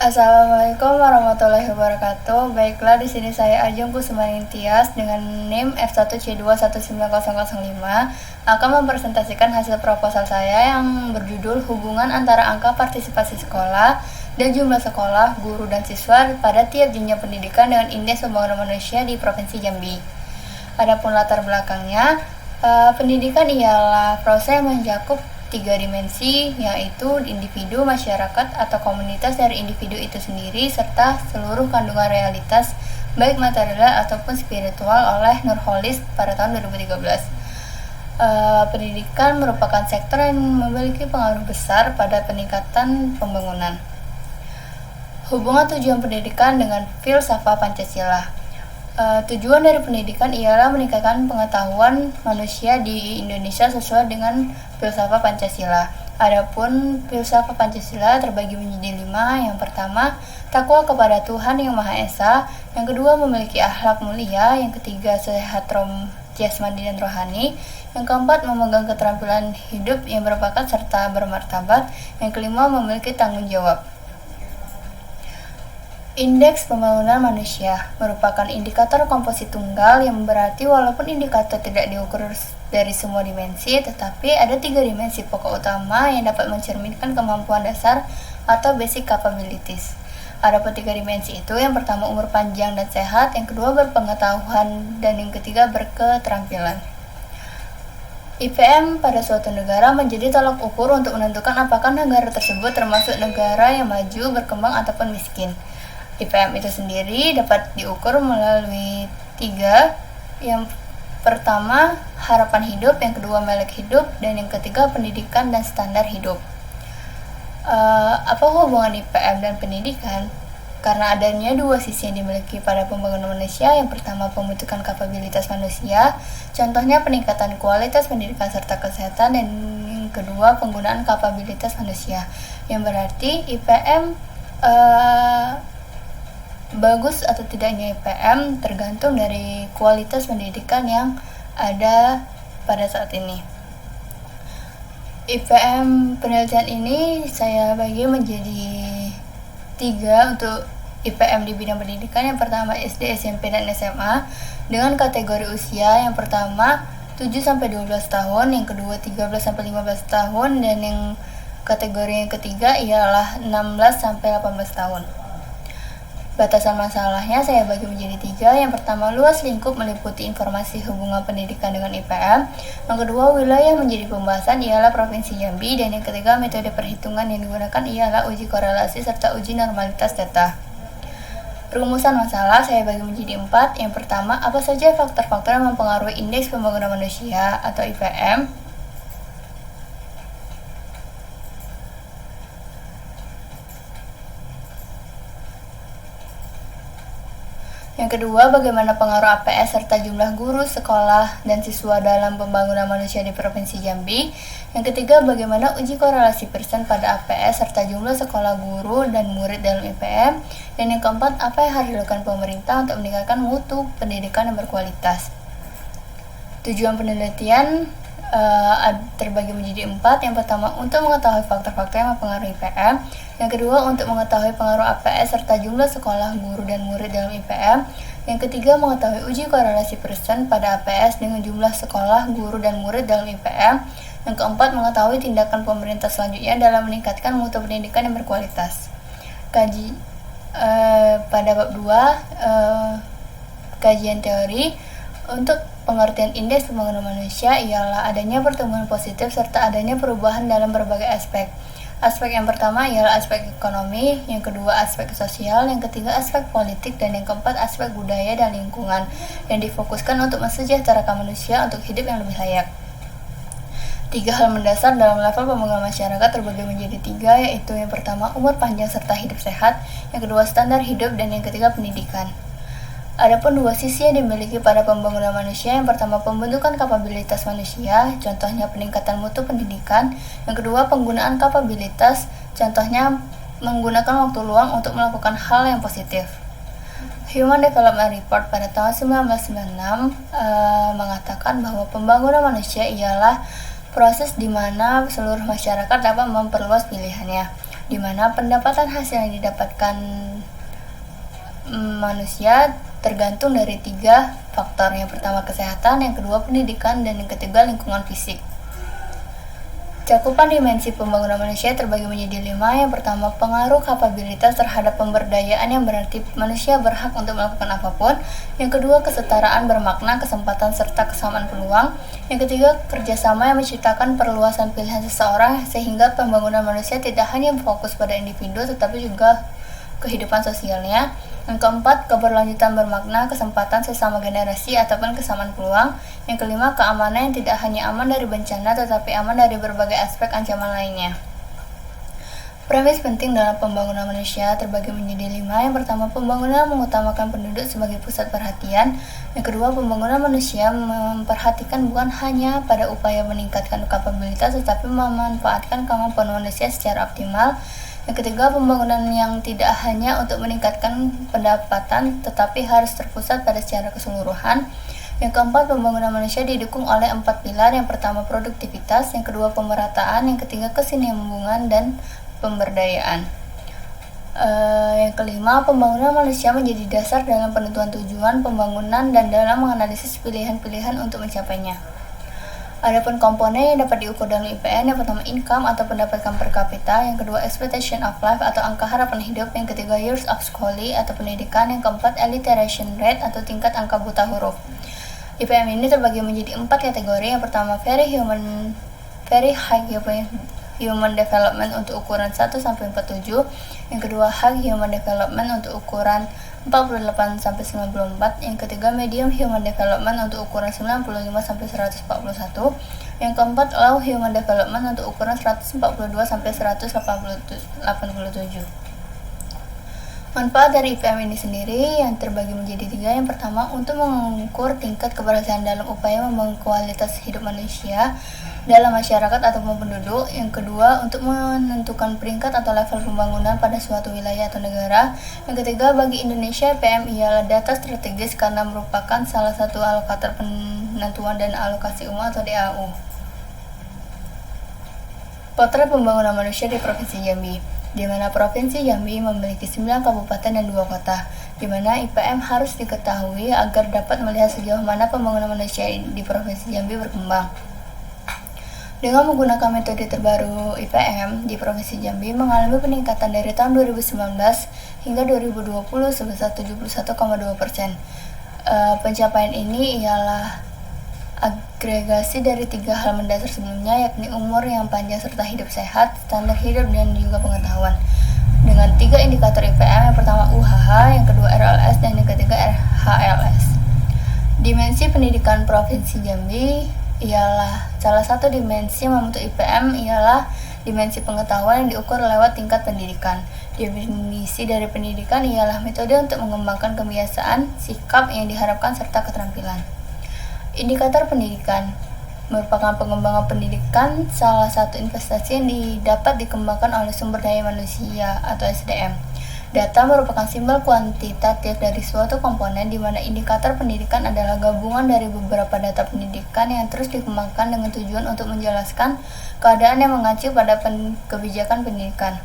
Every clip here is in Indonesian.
Assalamualaikum warahmatullahi wabarakatuh. Baiklah, di sini saya Ajeng Kusumani Tias dengan NIM F1C219005 akan mempresentasikan hasil proposal saya yang berjudul Hubungan antara angka partisipasi sekolah dan jumlah sekolah, guru, dan siswa pada tiap jenjang pendidikan dengan Indeks Pembangunan Manusia di Provinsi Jambi. Adapun latar belakangnya, pendidikan ialah proses yang mencakup 3 dimensi, yaitu individu, masyarakat, atau komunitas dari individu itu sendiri, serta seluruh kandungan realitas, baik material ataupun spiritual oleh Nurholis pada tahun 2013. Pendidikan merupakan sektor yang memiliki pengaruh besar pada peningkatan pembangunan. Hubungan tujuan pendidikan dengan filsafat Pancasila. Tujuan dari pendidikan ialah meningkatkan pengetahuan manusia di Indonesia sesuai dengan filsafat Pancasila. Adapun filsafat Pancasila terbagi menjadi 5. Yang pertama, takwa kepada Tuhan Yang Maha Esa. Yang kedua, memiliki akhlak mulia. Yang ketiga, sehat jasmani dan rohani. Yang keempat, memegang keterampilan hidup yang berbakat serta bermartabat. Yang kelima, memiliki tanggung jawab. Indeks Pembangunan Manusia merupakan indikator komposit tunggal yang berarti walaupun indikator tidak diukur dari semua dimensi, tetapi ada 3 dimensi pokok utama yang dapat mencerminkan kemampuan dasar atau basic capabilities. Ada 3 dimensi itu, yang pertama umur panjang dan sehat, yang kedua berpengetahuan, dan yang ketiga berketerampilan. IPM pada suatu negara menjadi tolak ukur untuk menentukan apakah negara tersebut termasuk negara yang maju, berkembang, ataupun miskin. IPM itu sendiri dapat diukur melalui 3. Yang pertama, harapan hidup, yang kedua, melek hidup, dan yang ketiga, pendidikan dan standar hidup. Apa hubungan IPM dan pendidikan? Karena adanya 2 sisi yang dimiliki pada pembangunan manusia. Yang pertama, pembentukan kapabilitas manusia, contohnya peningkatan kualitas pendidikan serta kesehatan, dan yang kedua, penggunaan kapabilitas manusia, yang berarti IPM bagus atau tidaknya IPM tergantung dari kualitas pendidikan yang ada pada saat ini. IPM penelitian ini saya bagi menjadi 3 untuk IPM di bidang pendidikan. Yang pertama SD, SMP, dan SMA dengan kategori usia. Yang pertama 7-12 tahun, yang kedua 13-15 tahun, dan yang kategori yang ketiga ialah 16-18 tahun. Batasan masalahnya saya bagi menjadi 3. Yang pertama, luas lingkup meliputi informasi hubungan pendidikan dengan IPM. Yang kedua, wilayah menjadi pembahasan ialah Provinsi Jambi. Dan yang ketiga, metode perhitungan yang digunakan ialah uji korelasi serta uji normalitas data. Rumusan masalah saya bagi menjadi 4. Yang pertama, apa saja faktor-faktor yang mempengaruhi Indeks Pembangunan Manusia atau IPM? Yang kedua, bagaimana pengaruh APS serta jumlah guru, sekolah, dan siswa dalam pembangunan manusia di Provinsi Jambi. Yang ketiga, bagaimana uji korelasi persen pada APS serta jumlah sekolah, guru, dan murid dalam IPM. Dan yang keempat, apa yang harus dilakukan pemerintah untuk meningkatkan mutu pendidikan yang berkualitas. Tujuan penelitian terbagi menjadi 4. Yang pertama, untuk mengetahui faktor-faktor yang mempengaruhi IPM. Yang kedua, untuk mengetahui pengaruh APS serta jumlah sekolah, guru, dan murid dalam IPM. Yang ketiga, mengetahui uji korelasi persen pada APS dengan jumlah sekolah, guru, dan murid dalam IPM. Yang keempat, mengetahui tindakan pemerintah selanjutnya dalam meningkatkan mutu pendidikan yang berkualitas. Pada bab 2, kajian teori. Untuk pengertian Indeks Pembangunan Manusia ialah adanya pertumbuhan positif serta adanya perubahan dalam berbagai aspek. Aspek yang pertama ialah aspek ekonomi, yang kedua aspek sosial, yang ketiga aspek politik, dan yang keempat aspek budaya dan lingkungan yang difokuskan untuk mensejahterakan manusia untuk hidup yang lebih layak. 3 hal mendasar dalam level pembangunan masyarakat terbagi menjadi 3, yaitu yang pertama umur panjang serta hidup sehat, yang kedua standar hidup, dan yang ketiga pendidikan. Adapun 2 sisi yang dimiliki pada pembangunan manusia. Yang pertama, pembentukan kapabilitas manusia, contohnya peningkatan mutu pendidikan. Yang kedua, penggunaan kapabilitas, contohnya menggunakan waktu luang untuk melakukan hal yang positif. Human Development Report pada tahun 1996 mengatakan bahwa pembangunan manusia ialah proses di mana seluruh masyarakat dapat memperluas pilihannya. di mana pendapatan hasil yang didapatkan manusia tergantung dari 3 faktor. Yang pertama kesehatan, yang kedua pendidikan, dan yang ketiga lingkungan fisik. Cakupan dimensi pembangunan manusia terbagi menjadi 5. Yang pertama, pengaruh kapabilitas terhadap pemberdayaan, yang berarti manusia berhak untuk melakukan apapun. Yang kedua, kesetaraan bermakna, kesempatan serta kesamaan peluang. Yang ketiga, kerjasama yang menciptakan perluasan pilihan seseorang sehingga pembangunan manusia tidak hanya fokus pada individu tetapi juga kehidupan sosialnya. Yang keempat, keberlanjutan bermakna, kesempatan sesama generasi ataupun kesamaan peluang. Yang kelima, keamanan yang tidak hanya aman dari bencana tetapi aman dari berbagai aspek ancaman lainnya. Premis penting dalam pembangunan manusia terbagi menjadi 5. Yang pertama, pembangunan mengutamakan penduduk sebagai pusat perhatian. Yang kedua, pembangunan manusia memperhatikan bukan hanya pada upaya meningkatkan kapabilitas tetapi memanfaatkan kemampuan manusia secara optimal. Yang ketiga, pembangunan yang tidak hanya untuk meningkatkan pendapatan tetapi harus terpusat pada secara keseluruhan. Yang keempat, pembangunan manusia didukung oleh 4 pilar. Yang pertama, produktivitas. Yang kedua, pemerataan. Yang ketiga, kesinambungan dan pemberdayaan. Yang kelima, pembangunan manusia menjadi dasar dalam penentuan tujuan pembangunan dan dalam menganalisis pilihan-pilihan untuk mencapainya. Adapun komponen yang dapat diukur dalam IPM, yang pertama income atau pendapatan per kapita, yang kedua expectation of life atau angka harapan hidup, yang ketiga years of schooling atau pendidikan, yang keempat alliteration rate atau tingkat angka buta huruf. IPM ini terbagi menjadi 4 kategori. Yang pertama very high human development untuk ukuran 1 sampai 47, yang kedua high human development untuk ukuran 48 sampai 94, yang ketiga medium human development untuk ukuran 95 sampai 141, yang keempat low human development untuk ukuran 142 sampai 187. Manfaat dari IPM ini sendiri yang terbagi menjadi 3. Yang pertama, untuk mengukur tingkat keberhasilan dalam upaya membangun kualitas hidup manusia dalam masyarakat ataupun penduduk. Yang kedua, untuk menentukan peringkat atau level pembangunan pada suatu wilayah atau negara. Yang ketiga, bagi Indonesia, IPM ialah data strategis karena merupakan salah satu alokator penentuan dana alokasi umum atau DAU. Potret pembangunan manusia di Provinsi Jambi, di mana Provinsi Jambi memiliki 9 kabupaten dan 2 kota, di mana IPM harus diketahui agar dapat melihat sejauh mana pembangunan manusia di Provinsi Jambi berkembang. Dengan menggunakan metode terbaru, IPM di Provinsi Jambi mengalami peningkatan dari tahun 2019 hingga 2020 sebesar 71,2%. Pencapaian ini ialah agregasi dari 3 hal mendasar sebelumnya, yakni umur yang panjang serta hidup sehat, standar hidup, dan juga pengetahuan. Dengan 3 indikator IPM, yang pertama UHH, yang kedua RLS, dan yang ketiga RHLS. Dimensi pendidikan Provinsi Jambi ialah salah satu dimensi yang membentuk IPM ialah dimensi pengetahuan yang diukur lewat tingkat pendidikan. Definisi dari pendidikan ialah metode untuk mengembangkan kebiasaan, sikap yang diharapkan serta keterampilan. Indikator pendidikan merupakan pengembangan pendidikan, salah satu investasi yang dapat dikembangkan oleh sumber daya manusia atau SDM. Data merupakan simbol kuantitatif dari suatu komponen, di mana indikator pendidikan adalah gabungan dari beberapa data pendidikan yang terus dikembangkan dengan tujuan untuk menjelaskan keadaan yang mengacu pada kebijakan pendidikan.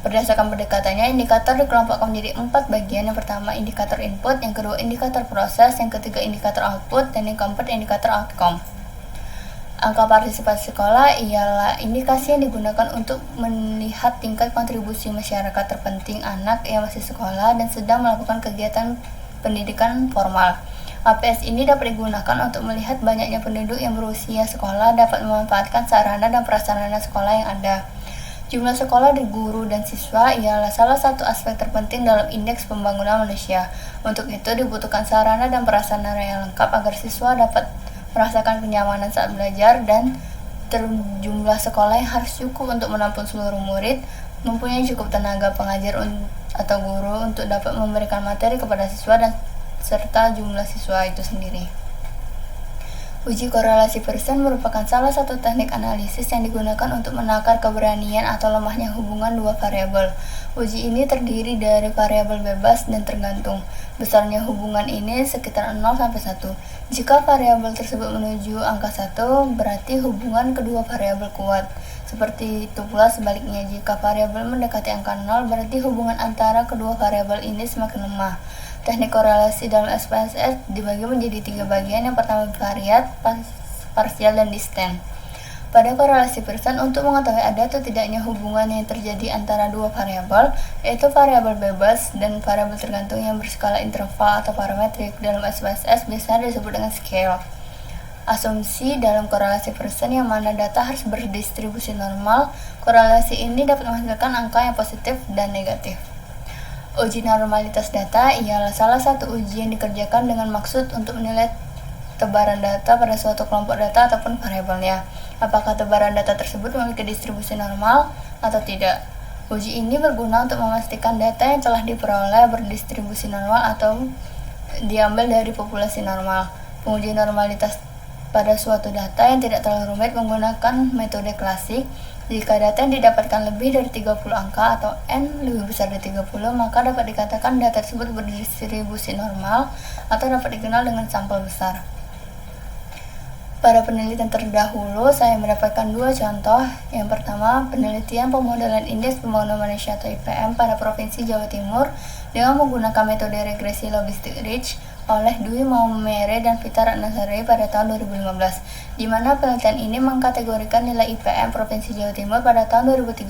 Berdasarkan pendekatannya, indikator dikelompokkan menjadi 4 bagian. Yang pertama, indikator input, yang kedua, indikator proses, yang ketiga, indikator output, dan yang keempat, indikator outcome. Angka partisipasi sekolah ialah indikasi yang digunakan untuk melihat tingkat kontribusi masyarakat terpenting anak yang masih sekolah dan sedang melakukan kegiatan pendidikan formal. APS ini dapat digunakan untuk melihat banyaknya penduduk yang berusia sekolah dapat memanfaatkan sarana dan prasarana sekolah yang ada. Jumlah sekolah di guru dan siswa ialah salah satu aspek terpenting dalam indeks pembangunan manusia. Untuk itu dibutuhkan sarana dan prasarana yang lengkap agar siswa dapat merasakan kenyamanan saat belajar, dan jumlah sekolah yang harus cukup untuk menampung seluruh murid, mempunyai cukup tenaga pengajar atau guru untuk dapat memberikan materi kepada siswa dan serta jumlah siswa itu sendiri. Uji korelasi persen merupakan salah satu teknik analisis yang digunakan untuk menakar keberanian atau lemahnya hubungan 2 variabel. Uji ini terdiri dari variabel bebas dan tergantung. Besarnya hubungan ini sekitar 0 sampai 1. Jika variabel tersebut menuju angka 1, berarti hubungan kedua variabel kuat. Seperti itu pula sebaliknya, jika variabel mendekati angka 0, berarti hubungan antara kedua variabel ini semakin lemah. Teknik korelasi dalam SPSS dibagi menjadi 3 bagian. Yang pertama variat, parsial, dan distant. Pada korelasi Pearson, untuk mengetahui ada atau tidaknya hubungan yang terjadi antara dua variabel, yaitu variabel bebas dan variabel tergantung yang berskala interval atau parametrik, dalam SPSS biasanya disebut dengan scale. Asumsi dalam korelasi Pearson yang mana data harus berdistribusi normal, korelasi ini dapat menghasilkan angka yang positif dan negatif. Uji normalitas data ialah salah satu uji yang dikerjakan dengan maksud untuk menilai tebaran data pada suatu kelompok data ataupun variabelnya. Apakah tebaran data tersebut memiliki distribusi normal atau tidak? Uji ini berguna untuk memastikan data yang telah diperoleh berdistribusi normal atau diambil dari populasi normal. Pengujian normalitas pada suatu data yang tidak terlalu rumit menggunakan metode klasik. Jika data yang didapatkan lebih dari 30 angka atau N lebih besar dari 30, maka dapat dikatakan data tersebut berdistribusi normal atau dapat dikenal dengan sampel besar. Pada penelitian terdahulu, saya mendapatkan 2 contoh. Yang pertama, penelitian pemodelan Indeks Pembangunan Manusia atau IPM pada Provinsi Jawa Timur dengan menggunakan metode regresi logistik Ridge oleh Dwi Maumere dan Vita Ratnasari pada tahun 2015, di mana penelitian ini mengkategorikan nilai IPM Provinsi Jawa Timur pada tahun 2013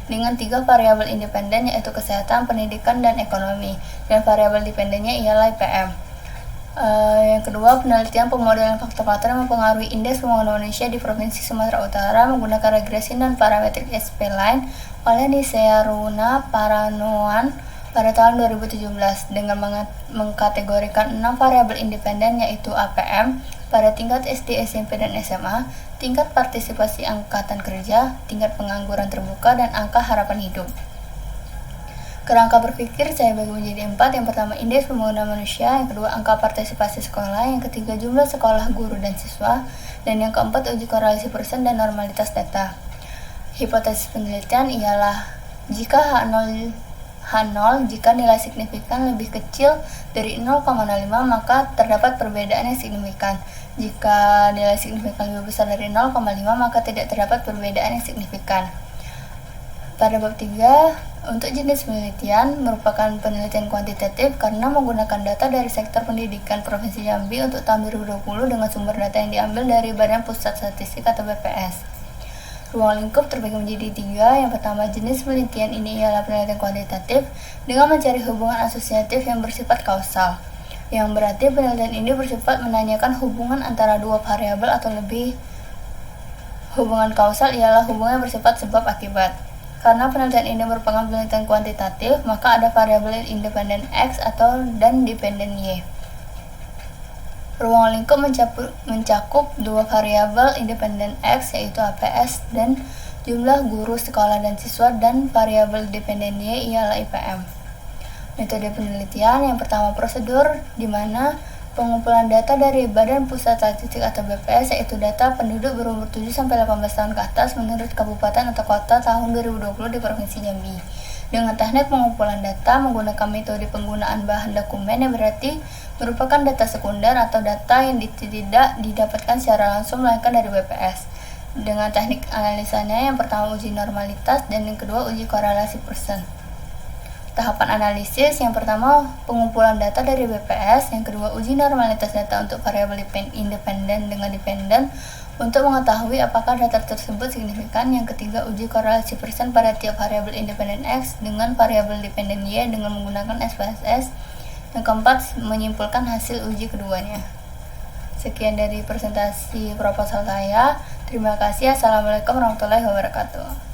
dengan 3 variabel independen, yaitu kesehatan, pendidikan, dan ekonomi, dan variabel dependennya ialah IPM. Yang kedua, penelitian pemodelan faktor-faktor yang mempengaruhi Indeks Pembangunan Manusia di Provinsi Sumatera Utara menggunakan regresi dan parametrik SP-Line oleh Nisea Runa Paranoan pada tahun 2017 dengan mengkategorikan 6 variabel independen, yaitu APM pada tingkat SD, SMP, dan SMA, tingkat partisipasi angkatan kerja, tingkat pengangguran terbuka, dan angka harapan hidup. Kerangka berpikir saya bagi menjadi 4. Yang pertama, Indeks Pembangunan Manusia. Yang kedua, angka partisipasi sekolah. Yang ketiga, jumlah sekolah, guru, dan siswa. Dan yang keempat, uji korelasi Pearson dan normalitas data. Hipotesis penelitian ialah jika H0 jika nilai signifikan lebih kecil dari 0,05, maka terdapat perbedaan yang signifikan. Jika nilai signifikan lebih besar dari 0,5, maka tidak terdapat perbedaan yang signifikan. Pada bab 3, untuk jenis penelitian merupakan penelitian kuantitatif karena menggunakan data dari sektor pendidikan Provinsi Jambi untuk tahun 2020 dengan sumber data yang diambil dari Badan Pusat Statistik atau BPS. Ruang lingkup terbagi menjadi 3. Yang pertama, jenis penelitian ini ialah penelitian kuantitatif dengan mencari hubungan asosiatif yang bersifat kausal, yang berarti penelitian ini bersifat menanyakan hubungan antara dua variabel atau lebih. Hubungan kausal ialah hubungan yang bersifat sebab akibat. Karena penelitian ini merupakan penelitian kuantitatif, maka ada variabel independen X dan dependen Y. Ruang lingkup mencakup dua variabel independen X, yaitu APS dan jumlah guru, sekolah, dan siswa, dan variabel dependen Y ialah IPM. Metode penelitian yang pertama, prosedur, di mana pengumpulan data dari Badan Pusat Statistik atau BPS, yaitu data penduduk berumur 7-18 tahun ke atas menurut kabupaten atau kota tahun 2020 di Provinsi Jambi. Dengan teknik pengumpulan data menggunakan metode penggunaan bahan dokumen yang berarti merupakan data sekunder atau data yang tidak didapatkan secara langsung melainkan dari BPS. Dengan teknik analisanya, yang pertama uji normalitas dan yang kedua uji korelasi Pearson. Tahapan analisis, yang pertama pengumpulan data dari BPS, yang kedua uji normalitas data untuk variabel independen dengan dependen untuk mengetahui apakah data tersebut signifikan, yang ketiga uji korelasi Pearson pada tiap variabel independen X dengan variabel dependen Y dengan menggunakan SPSS, yang keempat menyimpulkan hasil uji keduanya. Sekian dari presentasi proposal saya. Terima kasih. Assalamualaikum warahmatullahi wabarakatuh.